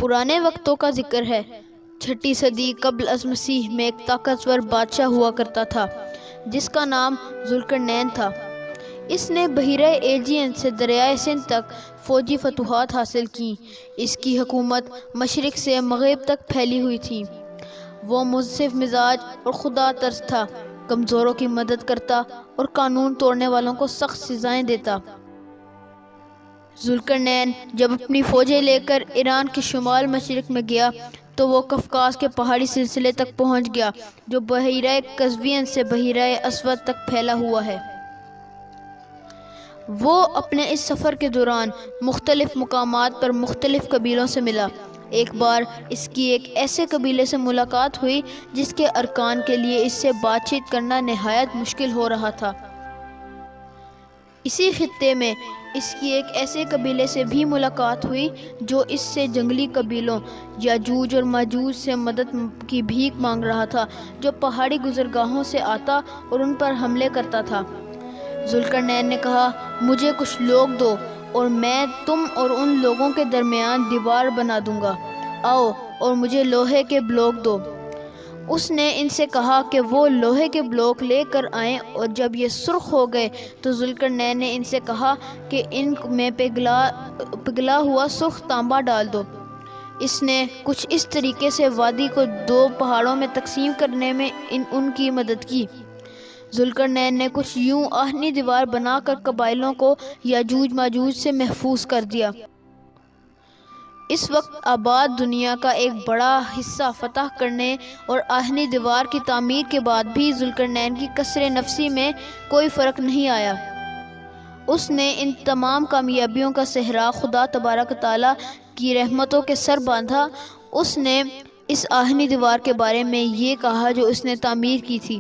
پرانے وقتوں کا ذکر ہے۔ 6 صدی قبل از مسیح میں ایک طاقتور بادشاہ ہوا کرتا تھا جس کا نام ذوالقرنین تھا۔ اس نے بحیرہ ایجین سے دریائے سندھ تک فوجی فتوحات حاصل کیں۔ اس کی حکومت مشرق سے مغرب تک پھیلی ہوئی تھی۔ وہ منصف مزاج اور خدا ترس تھا، کمزوروں کی مدد کرتا اور قانون توڑنے والوں کو سخت سزائیں دیتا۔ ذوالقرنین جب اپنی فوجیں لے کر ایران کے شمال مشرق میں گیا تو وہ قفقاز کے پہاڑی سلسلے تک پہنچ گیا جو بحیرہ قزوین سے بحیرہ اسود تک پھیلا ہوا ہے۔ وہ اپنے اس سفر کے دوران مختلف مقامات پر مختلف قبیلوں سے ملا۔ ایک بار اس کی ایک ایسے قبیلے سے ملاقات ہوئی جس کے ارکان کے لیے اس سے بات چیت کرنا نہایت مشکل ہو رہا تھا۔ اسی خطے میں اس کی ایک ایسے قبیلے سے بھی ملاقات ہوئی جو اس سے جنگلی قبیلوں یاجوج اور ماجوج سے مدد کی بھیک مانگ رہا تھا، جو پہاڑی گزرگاہوں سے آتا اور ان پر حملے کرتا تھا۔ ذوالقرنین نے کہا، مجھے کچھ لوگ دو اور میں تم اور ان لوگوں کے درمیان دیوار بنا دوں گا، آؤ اور مجھے لوہے کے بلاک دو۔ اس نے ان سے کہا کہ وہ لوہے کے بلاک لے کر آئیں، اور جب یہ سرخ ہو گئے تو ذوالقرنین نے ان سے کہا کہ ان میں پگھلا ہوا سرخ تانبا ڈال دو۔ اس نے کچھ اس طریقے سے وادی کو 2 پہاڑوں میں تقسیم کرنے میں ان کی مدد کی۔ ذوالقرنین نے کچھ یوں آہنی دیوار بنا کر قبائلوں کو یاجوج ماجوج سے محفوظ کر دیا۔ اس وقت آباد دنیا کا ایک بڑا حصہ فتح کرنے اور آہنی دیوار کی تعمیر کے بعد بھی ذوالقرنین کی کسر نفسی میں کوئی فرق نہیں آیا۔ اس نے ان تمام کامیابیوں کا صحرا خدا تبارک و تعالیٰ کی رحمتوں کے سر باندھا۔ اس نے اس آہنی دیوار کے بارے میں یہ کہا جو اس نے تعمیر کی تھی،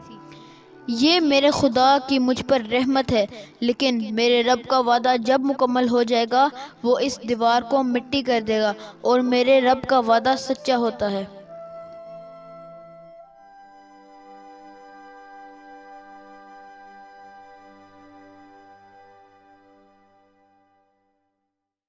یہ میرے خدا کی مجھ پر رحمت ہے، لیکن میرے رب کا وعدہ جب مکمل ہو جائے گا وہ اس دیوار کو مٹی کر دے گا، اور میرے رب کا وعدہ سچا ہوتا ہے۔